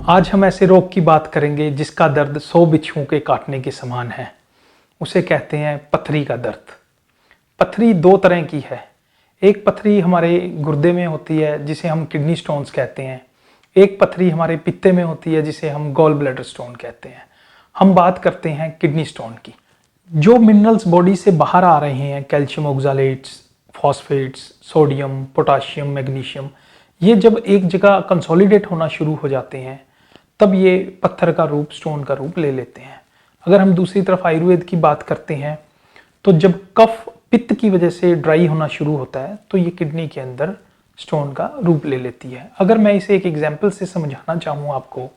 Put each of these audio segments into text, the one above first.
आज हम ऐसे रोग की बात करेंगे जिसका दर्द 100 बिच्छुओं के काटने के समान है। उसे कहते हैं पथरी का दर्द। पथरी दो तरह की है। एक पथरी हमारे गुर्दे में होती है जिसे हम किडनी स्टोन्स कहते हैं। एक पथरी हमारे पित्ते में होती है जिसे हम गॉल ब्लैडर स्टोन कहते हैं। हम बात करते हैं किडनी स्टोन की। जो मिनरल्स बॉडी से बाहर आ रहे हैं, calcium oxalates, phosphates, sodium, potassium, magnesium, ये जब एक जगह कंसोलिडेट होना शुरू हो जाते हैं तब ये पत्थर का रूप, स्टोन का रूप ले लेते हैं। अगर हम दूसरी तरफ आयुर्वेद की बात करते हैं तो जब कफ पित्त की वजह से ड्राई होना शुरू होता है तो ये किडनी के अंदर स्टोन का रूप ले लेती है। अगर मैं इसे एक एग्जाम्पल से समझाना चाहूँ आपको,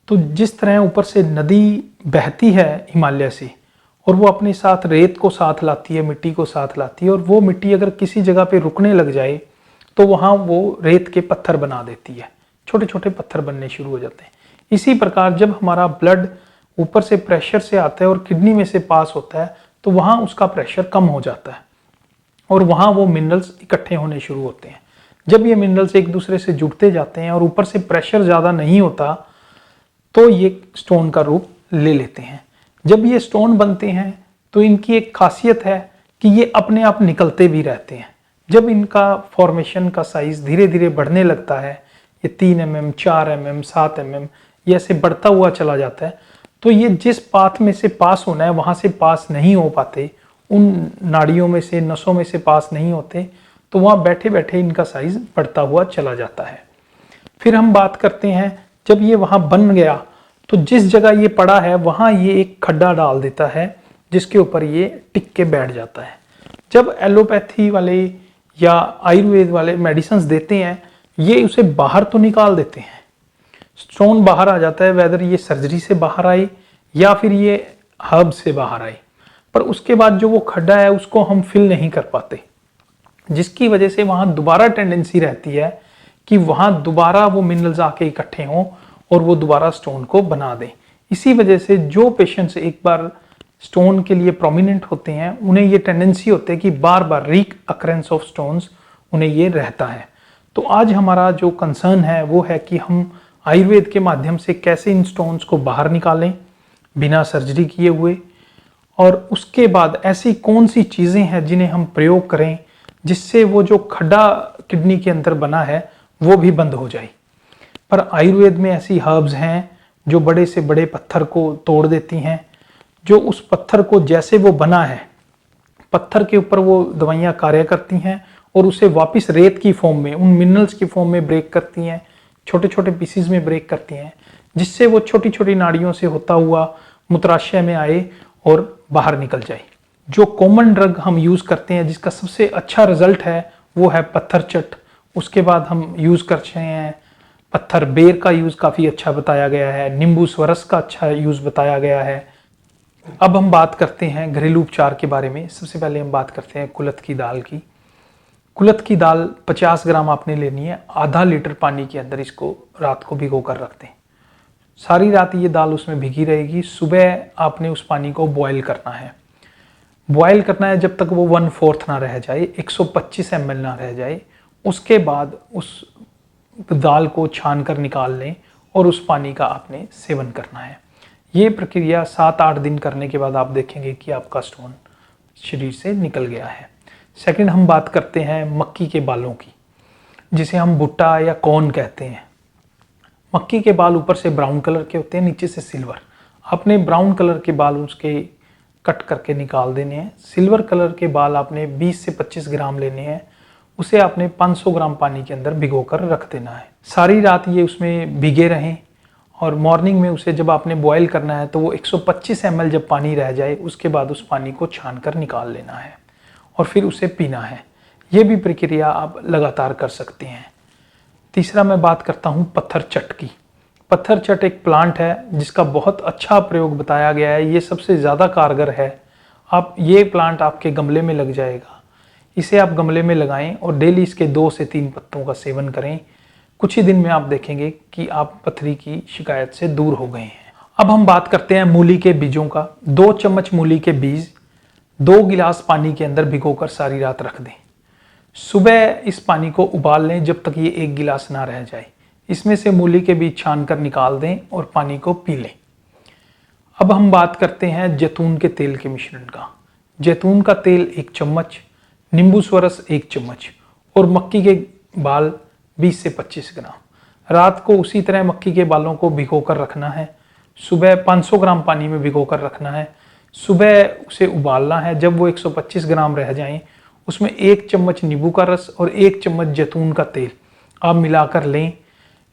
तो जिस तरह ऊपर से नदी बहती है हिमालय से और वो अपने साथ रेत को साथ लाती है, मिट्टी को साथ लाती है, और वो मिट्टी अगर किसी जगह पे रुकने लग जाए तो वहाँ वो रेत के पत्थर बना देती है, छोटे छोटे पत्थर बनने शुरू हो जाते हैं। इसी प्रकार जब हमारा ब्लड ऊपर से प्रेशर से आता है और किडनी में से पास होता है तो वहाँ उसका प्रेशर कम हो जाता है और वहाँ वो मिनरल्स इकट्ठे होने शुरू होते हैं। जब ये मिनरल्स एक दूसरे से जुड़ते जाते हैं और ऊपर से प्रेशर ज़्यादा नहीं होता तो ये स्टोन का रूप ले लेते हैं। जब ये स्टोन बनते हैं तो इनकी एक खासियत है कि ये अपने आप निकलते भी रहते हैं। जब इनका फॉर्मेशन का साइज धीरे धीरे बढ़ने लगता है, ये 3 mm, 4 mm, 7 mm ये ऐसे बढ़ता हुआ चला जाता है, तो ये जिस पाथ में से पास होना है वहाँ से पास नहीं हो पाते, उन नाड़ियों में से, नसों में से पास नहीं होते, तो वहाँ बैठे बैठे इनका साइज बढ़ता हुआ चला जाता है। फिर हम बात करते हैं जब ये वहाँ बन गया तो जिस जगह ये पड़ा है वहाँ ये एक खड्डा डाल देता है जिसके ऊपर ये टिक के बैठ जाता है। जब एलोपैथी वाले या आयुर्वेद वाले मेडिसिन देते हैं ये उसे बाहर तो निकाल देते हैं, स्टोन बाहर आ जाता है, वेदर ये सर्जरी से बाहर आए या फिर ये हर्ब से बाहर आए, पर उसके बाद जो वो खड्डा है उसको हम फिल नहीं कर पाते, जिसकी वजह से वहाँ दोबारा टेंडेंसी रहती है कि वहाँ दोबारा वो मिनरल्स आके इकट्ठे हों और वो दोबारा स्टोन को बना दें। इसी वजह से जो पेशेंट्स एक बार स्टोन के लिए प्रोमिनेंट होते हैं उन्हें ये टेंडेंसी होती है कि बार बार रीक अकरेंस ऑफ स्टोन्स उन्हें ये रहता है। तो आज हमारा जो कंसर्न है वो है कि हम आयुर्वेद के माध्यम से कैसे इन स्टोन्स को बाहर निकालें बिना सर्जरी किए हुए, और उसके बाद ऐसी कौन सी चीज़ें हैं जिन्हें हम प्रयोग करें जिससे वो जो खड्डा किडनी के अंदर बना है वो भी बंद हो जाए। पर आयुर्वेद में ऐसी हर्ब्स हैं जो बड़े से बड़े पत्थर को तोड़ देती हैं, जो उस पत्थर को जैसे वो बना है पत्थर के ऊपर वो दवाइयाँ कार्य करती हैं और उसे वापस रेत की फॉर्म में, उन मिनरल्स की फॉर्म में ब्रेक करती हैं, छोटे छोटे पीसीज में ब्रेक करती हैं, जिससे वो छोटी छोटी नाड़ियों से होता हुआ मूत्राशय में आए और बाहर निकल जाए। जो कॉमन ड्रग हम यूज़ करते हैं जिसका सबसे अच्छा रिजल्ट है वो है पत्थर चट। उसके बाद हम यूज़ करते हैं पत्थर बेर का यूज़ काफ़ी अच्छा बताया गया है, नींबू स्वरस का अच्छा यूज़ बताया गया है। अब हम बात करते हैं घरेलू उपचार के बारे में। सबसे पहले हम बात करते हैं कुलथ की दाल की। कुलथ की दाल 50 ग्राम आपने लेनी है, आधा लीटर पानी के अंदर इसको रात को भिगो कर रख दें। सारी रात ये दाल उसमें भिगी रहेगी। सुबह आपने उस पानी को बॉयल करना है। बॉयल करना है जब तक वो 1/4 ना रह जाए, 125 ml ना रह जाए। उसके बाद उस दाल को छान कर निकाल लें और उस पानी का आपने सेवन करना है। ये प्रक्रिया 7-8 दिन करने के बाद आप देखेंगे कि आपका स्टोन शरीर से निकल गया है। सेकंड हम बात करते हैं मक्की के बालों की, जिसे हम भुट्टा या कॉर्न कहते हैं। मक्की के बाल ऊपर से ब्राउन कलर के होते हैं, नीचे से सिल्वर। आपने ब्राउन कलर के बाल उसके कट करके निकाल देने हैं। सिल्वर कलर के बाल आपने 20 से 25 ग्राम लेने हैं। उसे आपने 500 ग्राम पानी के अंदर भिगो कर रख देना है। सारी रात ये उसमें भीगे रहें और मॉर्निंग में उसे जब आपने बॉयल करना है तो वो 125 ml जब पानी रह जाए उसके बाद उस पानी को छान कर निकाल लेना है और फिर उसे पीना है। ये भी प्रक्रिया आप लगातार कर सकते हैं। तीसरा मैं बात करता हूँ पत्थर चट की। पत्थर चट एक प्लांट है जिसका बहुत अच्छा प्रयोग बताया गया है, ये सबसे ज़्यादा कारगर है। आप ये प्लांट आपके गमले में लग जाएगा, इसे आप गमले में लगाएं और डेली इसके 2 से 3 पत्तों का सेवन करें। कुछ ही दिन में आप देखेंगे कि आप पथरी की शिकायत से दूर हो गए हैं। अब हम बात करते हैं मूली के बीजों का। 2 चम्मच मूली के बीज 2 गिलास पानी के अंदर भिगोकर सारी रात रख दें। सुबह इस पानी को उबाल लें जब तक ये 1 गिलास ना रह जाए। इसमें से मूली के बीज छान कर निकाल दें और पानी को पी लें। अब हम बात करते हैं जैतून के तेल के मिश्रण का। जैतून का तेल 1 चम्मच, नींबू स्वरस 1 चम्मच और मक्की के बाल 20 से 25 ग्राम। रात को उसी तरह मक्की के बालों को भिगो कर रखना है। सुबह 500 ग्राम पानी में भिगो कर रखना है। सुबह उसे उबालना है। जब वो 125 ग्राम रह जाएं, उसमें 1 चम्मच नींबू का रस और 1 चम्मच जैतून का तेल आप मिलाकर लें।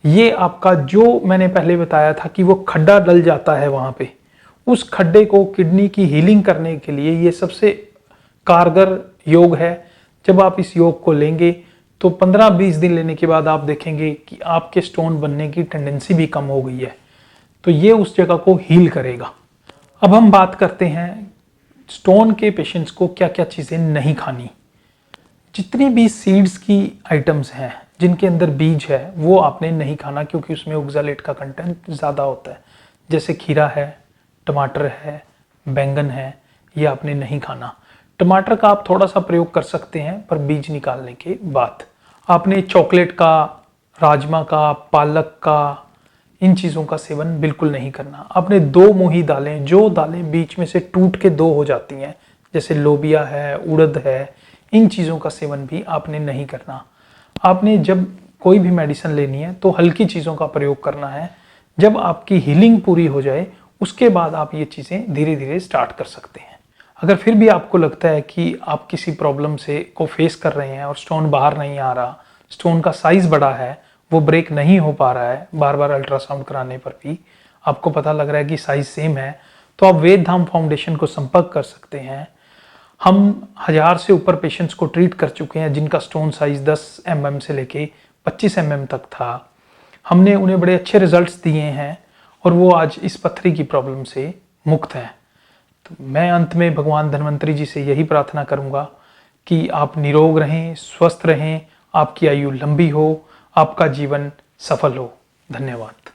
ये आपका जो मैंने पहले बताया था कि वो खड्डा डल जाता है वहाँ पे, उस खड्डे को किडनी की हीलिंग करने के लिए ये सबसे कारगर योग है। जब आप इस योग को लेंगे तो 15-20 दिन लेने के बाद आप देखेंगे कि आपके स्टोन बनने की टेंडेंसी भी कम हो गई है। तो ये उस जगह को हील करेगा। अब हम बात करते हैं स्टोन के पेशेंट्स को क्या क्या चीज़ें नहीं खानी। जितनी भी सीड्स की आइटम्स हैं जिनके अंदर बीज है वो आपने नहीं खाना, क्योंकि उसमें ऑक्सैलेट का कंटेंट ज़्यादा होता है। जैसे खीरा है, टमाटर है, बैंगन है, ये आपने नहीं खाना। टमाटर का आप थोड़ा सा प्रयोग कर सकते हैं पर बीज निकालने के बाद। आपने चॉकलेट का, राजमा का, पालक का, इन चीज़ों का सेवन बिल्कुल नहीं करना। आपने 2 मुही दालें, जो दालें बीच में से टूट के 2 हो जाती हैं, जैसे लोबिया है, उड़द है, इन चीज़ों का सेवन भी आपने नहीं करना। आपने जब कोई भी मेडिसिन लेनी है तो हल्की चीज़ों का प्रयोग करना है। जब आपकी हीलिंग पूरी हो जाए उसके बाद आप ये चीज़ें धीरे धीरे स्टार्ट कर सकते हैं। अगर फिर भी आपको लगता है कि आप किसी प्रॉब्लम से को फेस कर रहे हैं और स्टोन बाहर नहीं आ रहा, स्टोन का साइज बड़ा है, वो ब्रेक नहीं हो पा रहा है, बार बार अल्ट्रासाउंड कराने पर भी आपको पता लग रहा है कि साइज सेम है, तो आप वेद धाम फाउंडेशन को संपर्क कर सकते हैं। हम 1000 से ऊपर पेशेंट्स को ट्रीट कर चुके हैं जिनका स्टोन साइज 10 mm से लेके 25 mm तक था। हमने उन्हें बड़े अच्छे रिजल्ट्स दिए हैं और वो आज इस पथरी की प्रॉब्लम से मुक्त हैं। तो मैं अंत में भगवान धन्वंतरी जी से यही प्रार्थना करूंगा कि आप निरोग रहें, स्वस्थ रहें, आपकी आयु लंबी हो, आपका जीवन सफल हो। धन्यवाद।